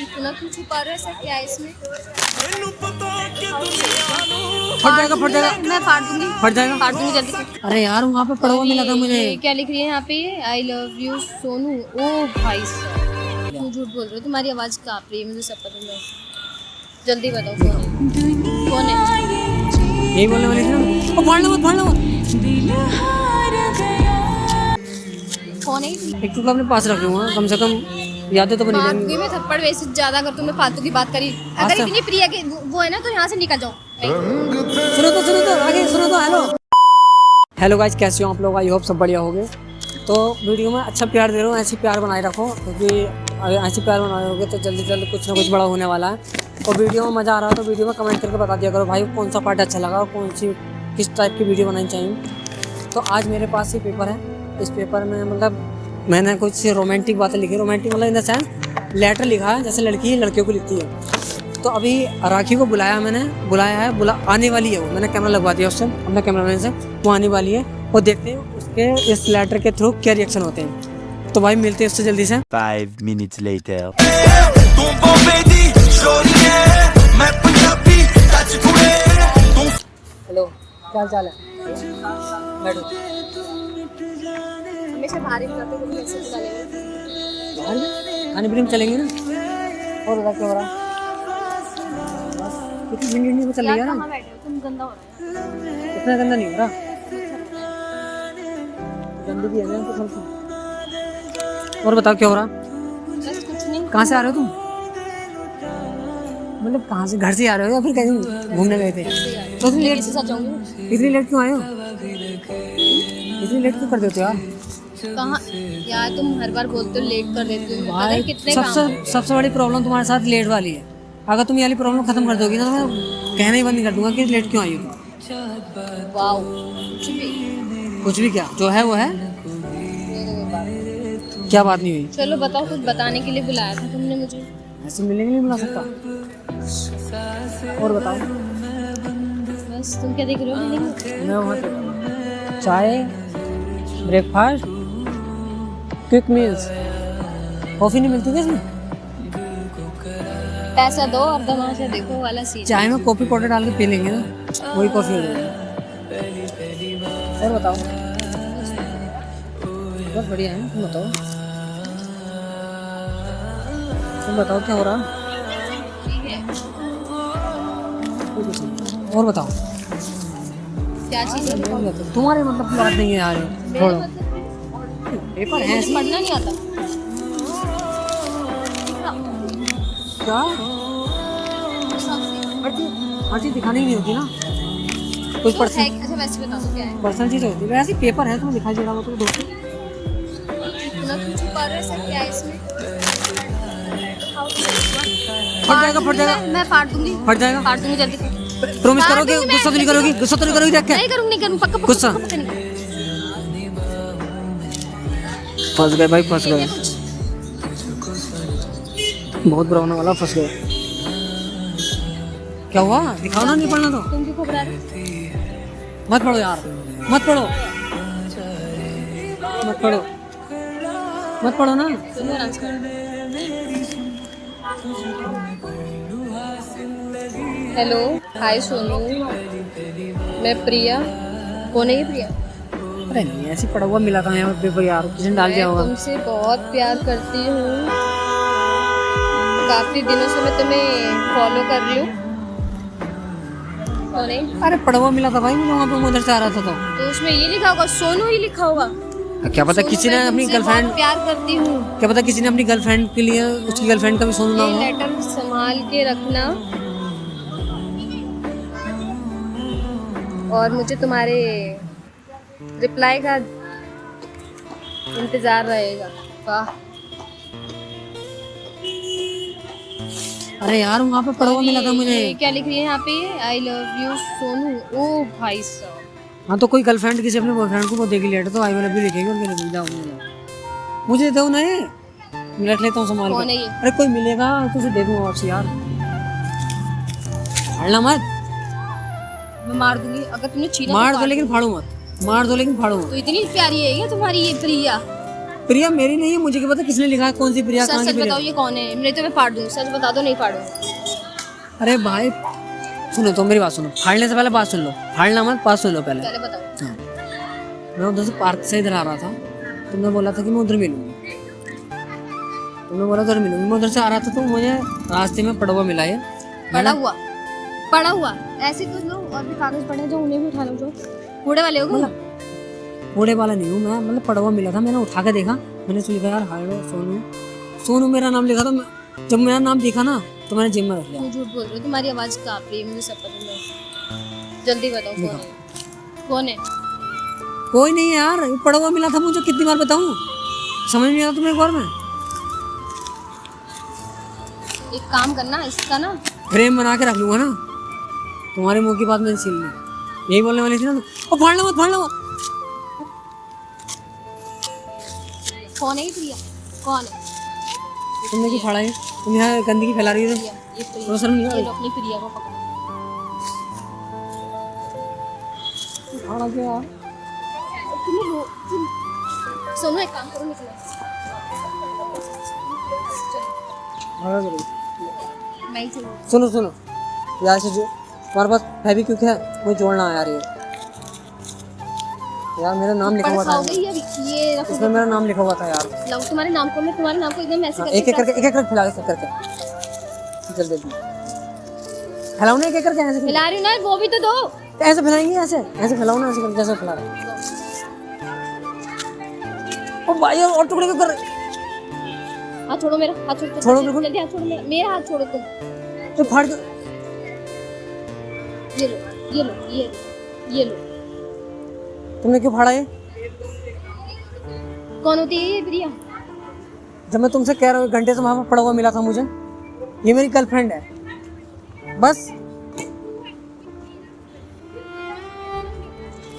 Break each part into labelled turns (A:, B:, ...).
A: इतना क्यों छुपा रहे हो? ऐसा क्या है इसमें?
B: फट जाएगा
A: मैं फाड़ दूंगी,
B: फट जाएगा।
A: फाड़ दूंगी जल्दी से।
B: अरे यार वहाँ पे पड़ा हुआ मिला था मुझे।
A: ये क्या लिख रही है यहाँ पे? ये आई लव यू सोनू। ओ भाई साहब, क्यों झूठ बोल रहे हो? तुम्हारी आवाज़ काँप रही है, मुझे सब पता है। जल्दी बताओ कौन है? कौन है?
B: यही बोलने वाली थी ना। ओ फाड़ना मत।
A: कौन है?
B: एक तो अपने पास रख लूंगा, कम से कम यादें तो बनी रहेंगी।
A: मारूंगी मैं थप्पड़ वैसे ज्यादा अगर तुमने फालतू की बात करी। अगर
B: अच्छा।
A: इतनी प्रिया की वो है ना तो यहाँ से निकल जाओ।
B: सुनो तो आगे सुनो तो। हेलो गाइस, कैसे हो आप लोग? आई होप सब बढ़िया होंगे। तो वीडियो में अच्छा प्यार दे रहा हूँ, ऐसे प्यार बनाए रखो, क्योंकि ऐसे प्यार बनाए होगे तो जल्दी जल्दी कुछ ना कुछ बड़ा होने वाला है। और वीडियो में मज़ा आ रहा है तो वीडियो में कमेंट करके बता दिया करो भाई कौन सा पार्ट अच्छा लगा और किस टाइप की वीडियो बनानी चाहिए। तो आज मेरे पास ये पेपर है। इस पेपर में मतलब मैंने कुछ रोमांटिक बातें लिखी। रोमांटिक मतलब इन द सेंस लेटर लिखा है, जैसे लड़की लड़कियों को लिखती है। तो अभी राखी को बुलाया है, आने वाली है वो। मैंने कैमरा लगवा दिया उससे, अपने कैमरामैन से। वो आने वाली है, वो देखते हैं उसके इस लेटर के थ्रू क्या रिएक्शन होते हैं। तो भाई मिलते हैं उससे जल्दी से।
C: 5 minutes later.
B: हेलो, क्या हाल चाल है? बैठो।
A: हमेशा बाहर ही जाते हो, कैसे बुला लेंगे?
B: बाहर में खाने पीने में चलेंगे ना। और बता क्या हो रहा? बस कितनी जिंदगी में चल रही है ना।
A: कहाँ बैठे हो तुम? गंदा हो रहा है।
B: इतना गंदा नहीं हो रहा। गंदगी है ना तो सबसे। और बताओ क्या हो रहा?
A: बस कुछ नहीं।
B: कहाँ से आ रहे हो तुम? मतलब कहाँ से? घर से आ रहे हो या फिर कहीं घूमने गए थे? तो इतनी लेट
A: से सच जाऊंगी।
B: इतनी लेट क्यों आए हो? इतनी लेट क्यों कर देते हो यार?
A: कहाँ यार, तुम हर बार बोलते हो लेट कर देते हो। पता है कितने काम हैं।
B: सबसे बड़ी प्रॉब्लम तुम्हारे साथ लेट वाली है। अगर तुम ये वाली प्रॉब्लम खत्म कर दोगी ना तो मैं कहना ही बंद कर दूंगा कि लेट क्यों आई हो तुम।
A: वाओ,
B: कुछ भी क्या जो है वो है। क्या बात नहीं हुई?
A: चलो बताओ, कुछ बताने के लिए बुलाया था तुमने मुझे।
B: ऐसे मिलने के लिए बुला सकता। और बताओ।
A: बस तुम क्या देख रहे हो?
B: मैं वहाँ पे चाय, ब्रेकफास्ट, क्विक मील्स, कॉफ़ी नहीं मिलती क्या इसमें?
A: पैसा दो और तमाशा देखो वाला सीन।
B: चाय में कॉफ़ी पाउडर डाल के पी लेंगे ना, वही कॉफ़ी हो जाएगी। और बताओ। बहुत बढ़िया है। तुम बताओ क्या हो रहा? और बताओ
A: क्या चीज़ है?
B: तुम्हारे मतलब की बात नहीं है यार। छोड़ो, पेपर है
A: मुझे पढ़ना नहीं आता।
B: क्या? हर चीज दिखानी नहीं होती ना, कुछ
A: तो
B: पर्सनल।
A: है, अच्छा वैसे बताओ क्या है?
B: पर्सनल चीज होती है। वैसे पेपर है, तुम्हें दिखाई दे रहा हो तो दोस्तों।
A: इतना क्यों छुपा रहे हो? ऐसा क्या है इसमें?
B: फट जाएगा।
A: मैं फाड़ दूंगी,
B: फट जाएगा।
A: फाड़ दूंगी जल्दी से।
B: प्रॉमिस करोगे? गुस्सा तो नहीं करोगी? देख के
A: नहीं करूंगी पक्का
B: गुस्सा। फंस गए भाई, फंस गए। बहुत बुरा होने वाला, फंस गए। क्या हुआ? दिखाओ ना, नहीं पढ़ना तो
A: तुम क्यों घबरा रहे हो?
B: मत पढ़ो यार, मत पढ़ो ना।
A: तुम डांस करो। हेलो, हाय सोनू, मैं प्रिया। कौन है ये प्रिया?
B: अरे नहीं, ऐसे पड़ा हुआ मिला था यहाँ पेपर यार, किसी ने डाल दिया होगा।
A: तुमसे बहुत प्यार करती हूँ, काफी दिनों से मैं तुम्हें फॉलो कर रही हूँ। कौन है?
B: अरे पड़ा हुआ मिला था भाई मुझे वहाँ पे, मैं उधर से आ रहा था
A: तो उसमें ये लिखा होगा, सोनू ही लिखा होगा।
B: क्या पता किसी ने अपनी गर्लफ्रेंड,
A: प्यार करती हूँ।
B: क्या पता किसी ने अपनी गर्लफ्रेंड के लिए उसकी गर्लफ्रेंड का भी सोनू नाम हो।
A: ये लेटर संभाल के रखना और मुझे तुम्हारे रिप्लाई का इंतजार रहेगा। वाह,
B: अरे यार वहाँ पे पड़ा हुआ मिला था मुझे।
A: ये क्या लिख रही है यहाँ पे? I love you Sonu. ओ भाई साहब।
B: हाँ तो कोई गर्लफ्रेंड किसी अपने बॉयफ्रेंड को वो देगी लेटर तो आई वाला भी लिखेगी और मेरे जाओ मुझे दो ना, ये मैं रख लेता हूँ संभाल
A: कौन है
B: के।
A: ये?
B: अरे कोई मिलेगा तो उसे दे दूंगा वापस यार। फाड़ना मत।
A: मैं मार दूंगी अगर तुमने छीना।
B: मार दो लेकिन फाड़ो मत। मार दो लेकिन फाड़ो मत।
A: तो इतनी प्यारी है क्या तुम्हारी ये प्रिया?
B: प्रिया मेरी नहीं है, मुझे क्या पता किसने लिखा है, कौन सी प्रिया, कहाँ
A: सच
B: की
A: सच
B: प्रिया।
A: बताओ ये कौन है, नहीं तो मैं फाड़ दूँ, सच बता दो नहीं फाड़ूँ।
B: अरे भाई सुनो तो मेरी बात सुनो, फाड़ने से पहले बात सुन लो, फाड़ना मत, बात सुन लो पहले।
A: पहले बताओ।
B: हाँ। मैं उधर से पार्क से इधर आ रहा था, तुमने बोला था कि मैं उधर मिलूंगी, तुमने बोला उधर मिलूंगी, मैं उधर से आ रहा था तो मुझे रास्ते में पड़वा मिला है।
A: पड़ा हुआ ऐसे कुछ लो और भी कागज पड़े हैं जो उन्हें भी उठा लो, जो कूड़े वाले हो गए।
B: कूड़े वाला नहीं हूँ मैं, मतलब पड़वा मिला था, मैंने उठा के देखा, मैंने लिखा यार हाय सोनू, सोनू मेरा नाम लिखा था। जब मेरा नाम देखा ना तो मैंने जिम में रख लिया।
A: तुम झूठ बोल रहे हो, तुम्हारी आवाज कांप रही है, मुझे सब पता है। जल्दी बताओ कौन है, कौन है?
B: कोई नहीं है यार, ये पड़वा मिला था मुझे, कितनी बार बताऊं, समझ नहीं आ रहा तुम्हें एक बार में।
A: एक काम करना, इसका ना
B: फ्रेम बना के रख लूंगा ना, तुम्हारे मुंह की बात मैंने छीन ली, यही बोलने वाली थी ना। ओ फाड़ना मत, फाड़ना मत।
A: कौन है ये प्रिया, कौन है?
B: तुमने क्यों फाड़ा है? तुम यहाँ गंदगी फैला रही हो।
A: ये प्रिया,
B: तो शर्म नहीं आ
A: ये
B: रही?
A: लो अपनी प्रिया को पकड़ो।
B: फाड़ा क्या यार?
A: सोनू एक काम करो, निकलो।
B: फाड़ा करो।
A: मैं ही चलूँ।
B: सुनो सुनो, यार से जो तुम्हारे पास फेविक्विक है मुझे जोड़ना है यार, ये यार मेरा नाम लिखा हुआ था,
A: खाओगे ये रखो।
B: इसमें मेरा नाम लिखा हुआ था यार।
A: लाओ तुम्हारे नाम को, मैं तुम्हारे नाम को एकदम ऐसे
B: एक एक करके, एक एक करके फैला के करके जल्दी फैलाओ ना, एक एक करके ऐसे
A: मिला रही हूँ ना, वो भी तो दो।
B: ऐसे फैलाएंगे, ऐसे ऐसे फैलाओ ना, ऐसे करके जैसे फैला रहे। ओ भाई और टुकड़े क्यों कर रहे?
A: हाथ छोड़ो मेरा, हाथ छोड़ो।
B: छोड़ो बिल्कुल।
A: जल्दी हाथ छोड़ो मेरा हाथ छोड़ो तुम।
B: तो फाड़ के
A: ये लो, ये लो, ये लो।
B: तुमने क्यों फाड़ा ये?
A: कौन होती है ये प्रिया?
B: जब मैं तुमसे कह रहा हूँ घंटे से वहां पर पड़ा हुआ मिला था मुझे, ये मेरी गर्लफ्रेंड है बस,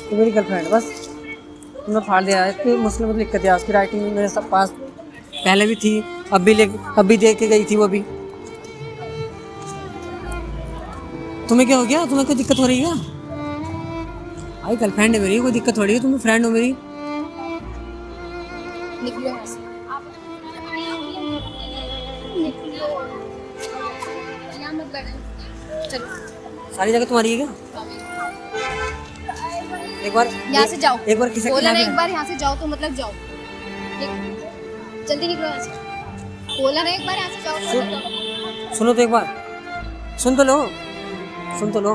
B: ये मेरी गर्लफ्रेंड बस। तुमने फाड़ दिया है, इतनी मुश्किल मतलब दिक्कत है, उसकी राइटिंग मेरे सब पास पहले भी थी, अभी देख के गई थी वो भी। तुम्हें क्या हो गया, तुम्हें कोई दिक्कत हो रही है क्या? भाई गर्लफ्रेंड है मेरी, कोई दिक्कत हो रही है, तुम फ्रेंड हो मेरी।
A: निकलो यहाँ से। निकलो। यहाँ मत बैठो। चलो।
B: सारी जगह तुम्हारी है क्या? एक बार
A: यहाँ से जाओ।
B: एक बार किसी
A: बोला ना एक बार यहाँ से जाओ तो मतलब जाओ। जल्दी निकलो यहाँ से। बोला ना एक बार यहाँ से जाओ तो मतलब जाओ।
B: सुनो तो एक बार, सुन तो लो, सुन तो लो।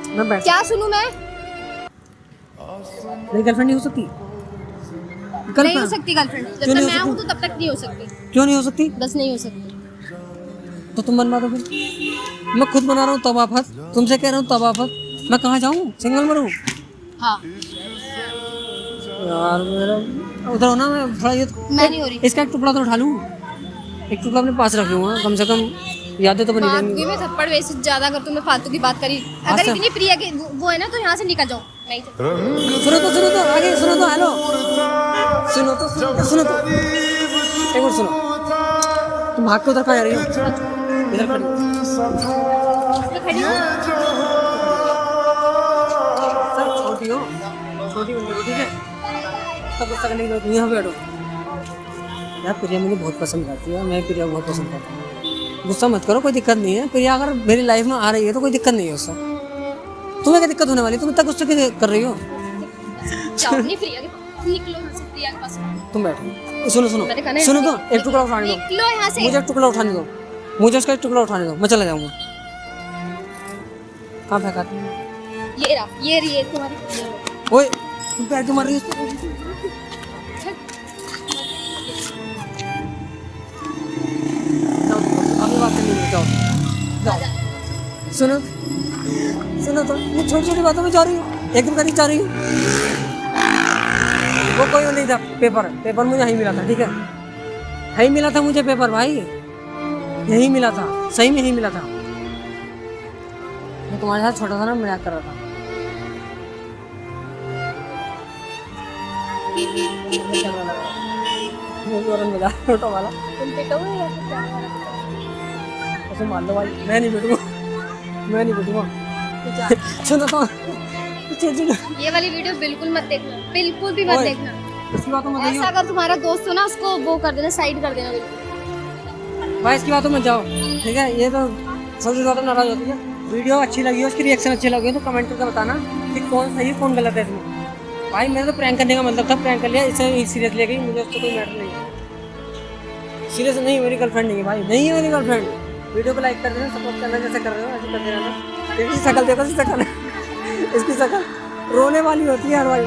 B: मैं बैठ,
A: क्या सुनूं मैं?
B: मेरी गर्लफ्रेंड नहीं हो सकती?
A: नहीं हो सकती गर्लफ्रेंड, जब तक मैं हूँ तो तब तक नहीं हो सकती।
B: क्यों नहीं हो सकती?
A: बस नहीं हो सकती।
B: तो तुम बनवा दो फिर। मैं खुद बना रहा हूँ तब आफत, तुमसे कह रहा हूँ तब आफत। मैं कहाँ जाऊँ, सिंगल मरूँ?
A: हाँ
B: यार मेरा उधर हो ना, मैं थोड़ा ये
A: मैं नहीं हो रही।
B: इसका एक टुकड़ा तो उठा लूँ, एक टुकड़ा अपने पास रख लूँगा, कम से कम यादें तो बनी रहेंगी।
A: मारूंगी मैं थप्पड़ वैसे ज्यादा अगर तुमने फालतू की बात करी। अगर
B: अच्छा।
A: इतनी प्रिया के वो है ना तो यहाँ से निकल जाओ। नहीं तो
B: सुनो तो आगे सुनो तो, हेलो सुनो तो, सुनो तो एक बार सुनो। तुम भाग के उधर कहाँ जा रही हो? इधर खड़ी हो।
A: मैं खड़ी हूँ।
B: सर छोटी हो, छोटी बंदी हो, ठीक है? तब गुस्सा करने की जरूरत नहीं है, यहाँ पे बैठो। यार प्रिया मुझे बहुत पसंद करती है, मैं प्रिया को बहुत पसंद करता हूँ। गुस्सा मत करो, कोई दिक्कत नहीं है। प्रिया अगर मेरी लाइफ में आ रही है तो कोई दिक्कत नहीं है उससे। तुम्हें क्या दिक्कत होने वाली है? तुम इतना गुस्सा क्यों कर रही हो?
A: जाओ नहीं प्रिया के पास, निकलो यहाँ से प्रिया के पास।
B: तुम बैठो, सुनो सुनो
A: मैंने कहा ना,
B: सुनो तो, एक टुकड़ा उठाने दो
A: निकलो यहाँ से।
B: मुझे, एक टुकड़ा उठाने दो मुझे, उसका एक टुकड़ा उठाने दो, मैं चला जाऊंगा। कहाँ फेंका तुम?
A: ये रहा, ये तुम्हारी प्रिया।
B: ओए तुम पैर क्यों मार रही हो? अभी बात करनी है, जाओ जाओ। सुनो तो, मैं छोटी छोटी बातों में जा रही हूँ, एकदम करनी चाह रही हूँ। वो कोई वो नहीं था, पेपर मुझे यहीं मिला था, ठीक है? यहीं मिला था मुझे पेपर भाई, यहीं मिला था, सही में यहीं मिला था। मैं तुम्हारे साथ छोटा सा ना मजाक कर रहा था। छोटा वाला
A: तुम पिटोगे या फिर क्या होगा?
B: ऐसे मान लो भाई, मैं नहीं बैठूंगा, मैं नहीं बैठूंगा। सुनो तो,
A: ये वाली वीडियो बिल्कुल मत देखना, बिल्कुल भी मत
B: ओए।
A: देखना।
B: इसकी बातों में
A: ऐसा अगर तुम्हारा दोस्त हो ना उसको वो कर देना, साइड कर देना बिल्कुल।
B: भाई इसकी बातों में जाओ, ठीक है। ये तो सबसे ज़्यादा नाराज होती है। वीडियो अच्छी लगी हो, उसकी रिएक्शन अच्छी लगी हो तो कमेंट करके बताना कि कौन सही कौन गलत है इसमें। भाई मेरा तो प्रैंक करने का मतलब था, प्रैंक कर लिया, इसे सीरियस ले गई, मुझे उससे कोई मैटर नहीं है। सीरियस नहीं, मेरी गर्लफ्रेंड नहीं है भाई, नहीं है मेरी गर्लफ्रेंड। वीडियो को लाइक कर देना, सपोर्ट करना जैसे कर रहे हो ऐसे करते रहना। इसकी शक्ल देखो, इसकी शक्ल इसकी शक्ल रोने वाली होती है यार भाई।